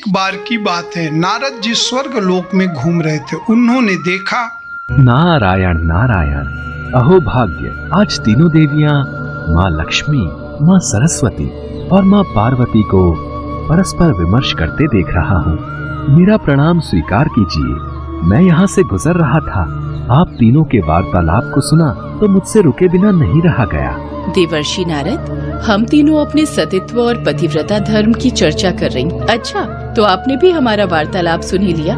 बार की बात है, नारद जी स्वर्ग लोक में घूम रहे थे। उन्होंने देखा, नारायण नारायण, अहो भाग्य, आज तीनों देवियां माँ लक्ष्मी, माँ सरस्वती और माँ पार्वती को परस्पर विमर्श करते देख रहा हूँ। मेरा प्रणाम स्वीकार कीजिए। मैं यहाँ से गुजर रहा था, आप तीनों के वार्तालाप को सुना तो मुझसे रुके बिना नहीं रहा गया। देवर्षि नारद, हम तीनों अपने सतीत्व और पतिव्रता धर्म की चर्चा कर रही। अच्छा, तो आपने भी हमारा वार्तालाप सुन ही लिया।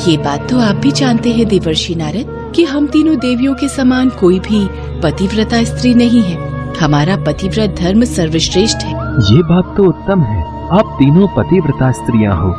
ये बात तो आप भी जानते हैं देवर्षि नारद कि हम तीनों देवियों के समान कोई भी पतिव्रता स्त्री नहीं है। हमारा पतिव्रत धर्म सर्वश्रेष्ठ है। ये बात तो उत्तम है, आप तीनों पतिव्रता स्त्रियां हो,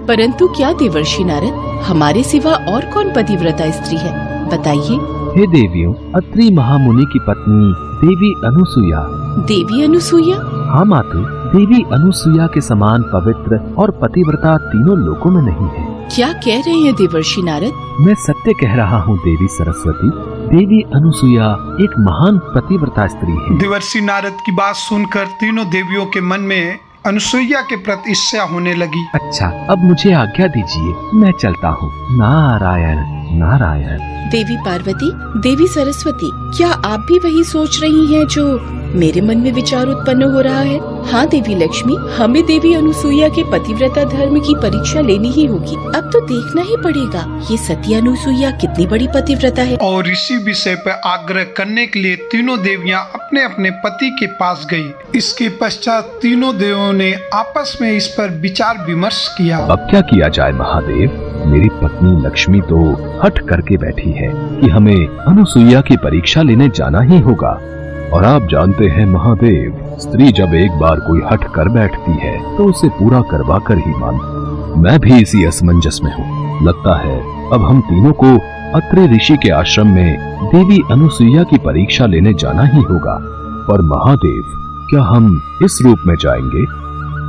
परंतु क्या देवर्षि नारद, हमारे सिवा और कौन पतिव्रता स्त्री है, बताइए। हे देवियों, अत्रि महामुनि की पत्नी देवी अनुसुईया। देवी अनुसुईया? हाँ मातु, देवी अनुसुईया के समान पवित्र और पतिव्रता तीनों लोकों में नहीं है। क्या कह रहे हैं देवर्षि नारद? मैं सत्य कह रहा हूँ देवी सरस्वती। देवी अनुसुईया एक महान पतिव्रता स्त्री है। देवर्षि नारद की बात सुनकर तीनों देवियों के मन में अनुसुईया के प्रति ईर्ष्या होने लगी। अच्छा, अब मुझे आज्ञा दीजिए, मैं चलता हूँ। नारायण नारायण। देवी पार्वती, देवी सरस्वती, क्या आप भी वही सोच रही हैं जो मेरे मन में विचार उत्पन्न हो रहा है? हाँ देवी लक्ष्मी, हमें देवी अनुसुईया के पतिव्रता धर्म की परीक्षा लेनी ही होगी। अब तो देखना ही पड़ेगा ये सती अनुसुईया कितनी बड़ी पतिव्रता है। और इसी विषय पर आग्रह करने के लिए तीनों देवियां अपने अपने पति के पास गयी। इसके पश्चात तीनों देवों ने आपस में इस पर विचार विमर्श किया। अब क्या किया जाए महादेव? मेरी पत्नी लक्ष्मी तो हठ करके बैठी है कि हमें अनुसुईया की परीक्षा लेने जाना ही होगा, और आप जानते हैं महादेव, स्त्री जब एक बार कोई हठ कर बैठती है तो उसे पूरा करवा कर ही मानती। मैं भी इसी असमंजस में हूँ। लगता है अब हम तीनों को अत्रि ऋषि के आश्रम में देवी अनुसुईया की परीक्षा लेने जाना ही होगा। पर महादेव, क्या हम इस रूप में जाएंगे?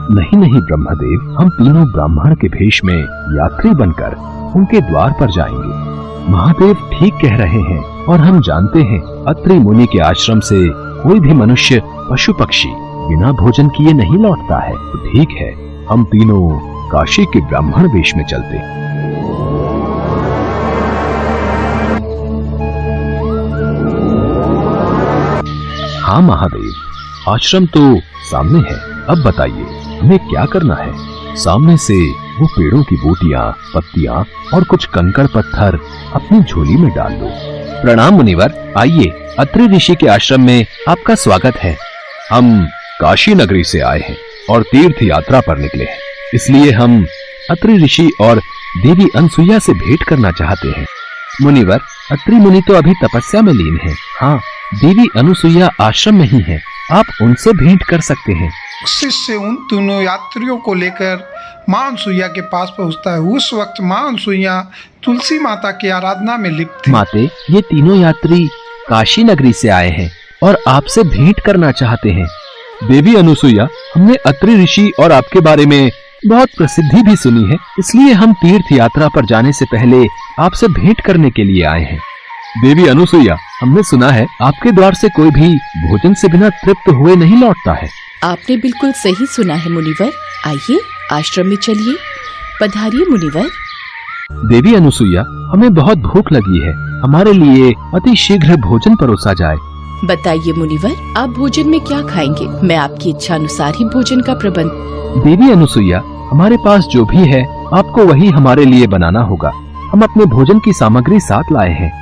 नहीं नहीं ब्रह्मदेव, हम तीनों ब्राह्मण के भेष में यात्री बनकर उनके द्वार पर जाएंगे। महादेव ठीक कह रहे हैं, और हम जानते हैं अत्रि मुनि के आश्रम से कोई भी मनुष्य पशु पक्षी बिना भोजन किए नहीं लौटता है। तो ठीक है, हम तीनों काशी के ब्राह्मण वेश में चलते। हाँ महादेव, आश्रम तो सामने है। अब बताइए हमें क्या करना है? सामने से वो पेड़ों की बूटियां, पत्तियां और कुछ कंकड़ पत्थर अपनी झोली में डाल दो। प्रणाम मुनिवर, आइए, अत्रि ऋषि के आश्रम में आपका स्वागत है। हम काशी नगरी से आए हैं और तीर्थ यात्रा पर निकले हैं, इसलिए हम अत्रि ऋषि और देवी अनुसुईया से भेंट करना चाहते हैं। मुनिवर, अत्रि मुनि तो अभी तपस्या में लीन है। हाँ, देवी अनुसुईया आश्रम में ही है, आप उनसे भेंट कर सकते हैं। शिष्य उन तीनों यात्रियों को लेकर माँ अनुसुईया के पास पहुँचता है। उस वक्त माँ अनुसुईया तुलसी माता की आराधना में लिप्त थी। माते, ये तीनों यात्री काशी नगरी से आए हैं और आपसे भेंट करना चाहते हैं। देवी अनुसुईया, हमने अत्रि ऋषि और आपके बारे में बहुत प्रसिद्धि भी सुनी है, इसलिए हम तीर्थ यात्रा पर जाने से पहले आपसे भेंट करने के लिए आए हैं। देवी अनुसुईया, हमने सुना है आपके द्वार से कोई भी भोजन से बिना तृप्त हुए नहीं लौटता है। आपने बिल्कुल सही सुना है मुनिवर। आइए, आश्रम में चलिए। पधारिए मुनिवर। देवी अनुसुईया, हमें बहुत भूख लगी है, हमारे लिए अति शीघ्र भोजन परोसा जाए। बताइए मुनिवर, आप भोजन में क्या खाएंगे? मैं आपकी इच्छा अनुसार ही भोजन का प्रबंध। देवी अनुसुईया, हमारे पास जो भी है आपको वही हमारे लिए बनाना होगा। हम अपने भोजन की सामग्री साथ लाए हैं।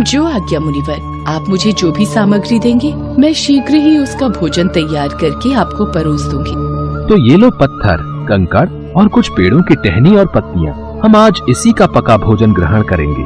जो आज्ञा मुनिवर, आप मुझे जो भी सामग्री देंगे मैं शीघ्र ही उसका भोजन तैयार करके आपको परोस दूंगी। तो ये लो पत्थर, कंकड़ और कुछ पेड़ों की टहनी और पत्तियां, हम आज इसी का पका भोजन ग्रहण करेंगे।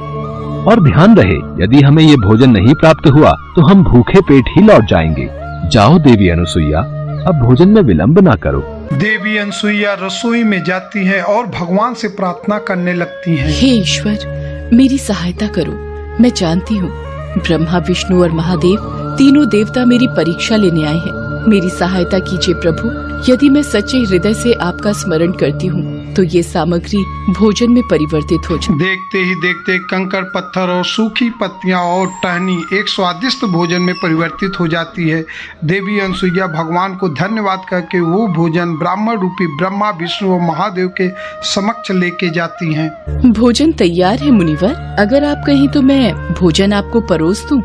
और ध्यान रहे, यदि हमें ये भोजन नहीं प्राप्त हुआ तो हम भूखे पेट ही लौट जाएंगे। जाओ देवी अनुसुईया, अब भोजन में विलंब ना करो। देवी अनुसुईया रसोई में जाती है और भगवान से प्रार्थना करने लगती है। हे ईश्वर, मेरी सहायता करो। मैं जानती हूँ ब्रह्मा, विष्णु और महादेव तीनों देवता मेरी परीक्षा लेने आए हैं। मेरी सहायता कीजिए प्रभु। यदि मैं सच्चे हृदय से आपका स्मरण करती हूँ तो ये सामग्री भोजन में परिवर्तित हो जाए। देखते ही देखते कंकड़ पत्थर और सूखी पत्तियां और टहनी एक स्वादिष्ट भोजन में परिवर्तित हो जाती है। देवी अनसुईया भगवान को धन्यवाद करके वो भोजन ब्राह्मण रूपी ब्रह्मा, विष्णु और महादेव के समक्ष लेके जाती हैं। भोजन तैयार है मुनिवर, अगर आप कहें तो मैं भोजन आपको परोस दूं।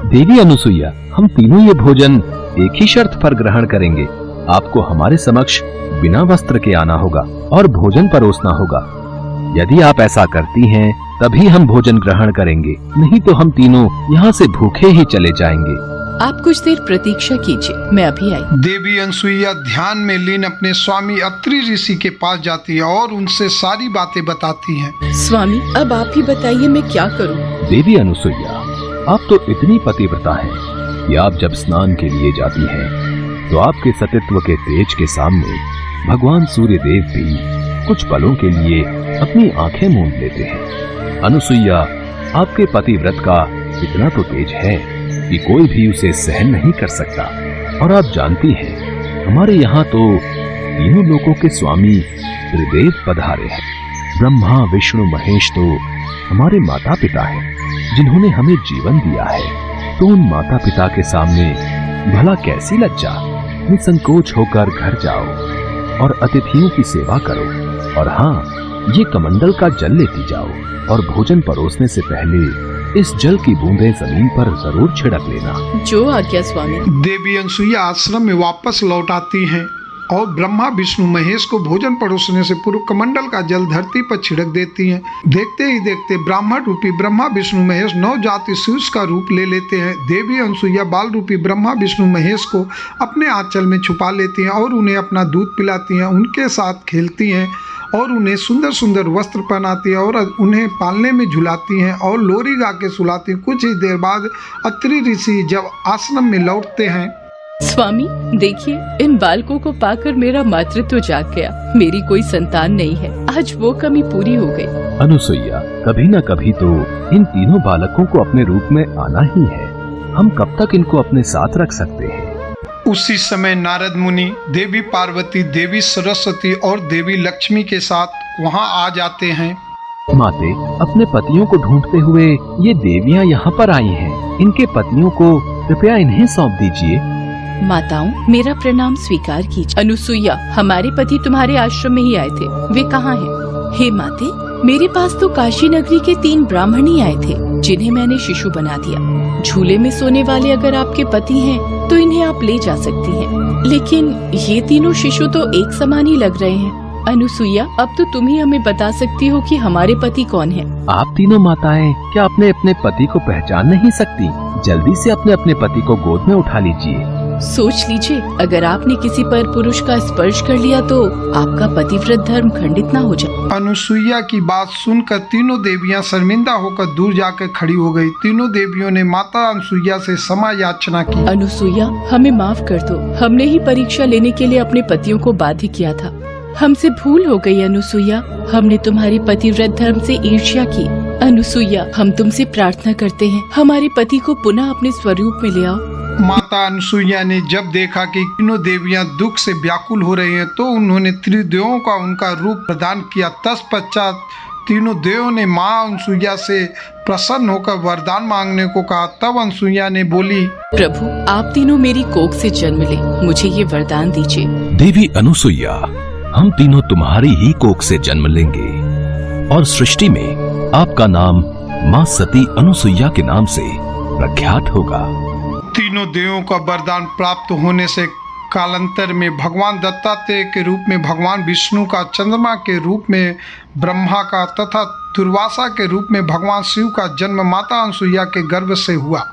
देवी अनसुईया, हम तीनों ये भोजन एक ही शर्त पर ग्रहण करेंगे। आपको हमारे समक्ष बिना वस्त्र के आना होगा और भोजन परोसना होगा। यदि आप ऐसा करती हैं, तभी हम भोजन ग्रहण करेंगे, नहीं तो हम तीनों यहाँ से भूखे ही चले जाएंगे। आप कुछ देर प्रतीक्षा कीजिए, मैं अभी आई। देवी अनसुईया ध्यान में लीन अपने स्वामी अत्रि ऋषि के पास जाती है और उनसे सारी बातें बताती हैं। स्वामी, अब आप ही बताइए मैं क्या करूं? देवी अनसुईया, आप तो इतनी पतिव्रता हैं कि आप जब स्नान के लिए जाती हैं, तो आपके सतीत्व के तेज के सामने भगवान सूर्य देव भी कुछ पलों के लिए अपनी आंखें मूंद लेते हैं। अनसुईया, आपके पतिव्रत का इतना तो तेज है कि कोई भी उसे सहन नहीं कर सकता। और आप जानती हैं, हमारे यहाँ तो तीनों लोकों के स्वामी त्रिदेव पधारे हैं। ब्रह्मा, विष्णु, महेश तो हमारे माता पिता हैं, जिन्होंने हमें जीवन दिया है। तो उन माता पिता के सामने भला कैसी लज्जा। निसंकोच होकर घर जाओ और अतिथियों की सेवा करो। और हाँ, ये कमंडल का जल लेती जाओ और भोजन परोसने से पहले इस जल की बूंदें जमीन पर जरूर छिड़क लेना। जो आज्ञा स्वामी। देवी अनसुईया आश्रम में वापस लौट आती हैं और ब्रह्मा, विष्णु, महेश को भोजन परोसने से पूर्व कमंडल का जल धरती पर छिड़क देती हैं। देखते ही देखते ब्राह्मण रूपी ब्रह्मा, विष्णु, महेश नवजात शिशु का रूप ले लेते हैं। देवी अनसुईया बाल रूपी ब्रह्मा, विष्णु, महेश को अपने आंचल में छुपा लेती हैं और उन्हें अपना दूध पिलाती हैं, उनके साथ खेलती हैं और उन्हें सुंदर सुंदर वस्त्र पहनाती है और उन्हें पालने में झुलाती हैं और लोरी गा के सुलाती हैं। कुछ ही देर बाद अत्रि ऋषि जब आश्रम में लौटते हैं। स्वामी देखिए, इन बालकों को पाकर मेरा मातृत्व जाग गया। मेरी कोई संतान नहीं है, आज वो कमी पूरी हो गई। अनसुईया, कभी न कभी तो इन तीनों बालकों को अपने रूप में आना ही है। हम कब तक इनको अपने साथ रख सकते हैं? उसी समय नारद मुनि देवी पार्वती, देवी सरस्वती और देवी लक्ष्मी के साथ वहां आ जाते हैं। माते, अपने पतियों को ढूंढते हुए ये देवियां यहाँ पर आई हैं। इनके पतियों को कृपया इन्हें सौंप दीजिए। माताओं, मेरा प्रणाम स्वीकार कीजिए। अनसुईया, हमारे पति तुम्हारे आश्रम में ही आए थे, वे कहाँ हैं? हे माते, मेरे पास तो काशी नगरी के 3 ब्राह्मण ही आए थे, जिन्हें मैंने शिशु बना दिया। झूले में सोने वाले अगर आपके पति हैं, तो इन्हें आप ले जा सकती हैं। लेकिन ये तीनों शिशु तो एक समान ही लग रहे हैं। अनसुईया, अब तो तुम ही हमें बता सकती हो कि हमारे पति कौन हैं। आप तीनों माताएं क्या अपने पति को पहचान नहीं सकती? जल्दी से अपने पति को गोद में उठा लीजिए। सोच लीजिए, अगर आपने किसी पर पुरुष का स्पर्श कर लिया तो आपका पतिव्रत धर्म खंडित ना हो जाए। अनसुईया की बात सुनकर तीनों देवियां शर्मिंदा होकर दूर जाकर खड़ी हो गई। तीनों देवियों ने माता अनसुईया से क्षमा याचना की। अनसुईया, हमें माफ कर दो, हमने ही परीक्षा लेने के लिए अपने पतियों को बाध्य किया था। हमसे भूल हो गई अनसुईया, हमने तुम्हारे पतिव्रत धर्म से ईर्ष्या की। अनसुईया, हम तुमसे प्रार्थना करते हैं, हमारे पति को पुनः अपने स्वरूप में ले आओ। माता अनसुईया ने जब देखा कि तीनों देवियां दुख से व्याकुल हो रही हैं, तो उन्होंने त्रिदेवों का उनका रूप प्रदान किया। तत्पश्चात तीनों देवों ने माँ अनसुईया से प्रसन्न होकर वरदान मांगने को कहा। तब अनसुईया ने बोली, प्रभु, आप तीनों मेरी कोख से जन्म ले, मुझे ये वरदान दीजिए। देवी अनसुईया, हम तीनों तुम्हारी ही कोख से जन्म लेंगे और सृष्टि में आपका नाम माँ सती अनसुईया के नाम से प्रख्यात होगा। तीनों देवों का वरदान प्राप्त होने से कालांतर में भगवान दत्तात्रेय के रूप में भगवान विष्णु का, चंद्रमा के रूप में ब्रह्मा का तथा दुर्वासा के रूप में भगवान शिव का जन्म माता अनसुईया के गर्भ से हुआ।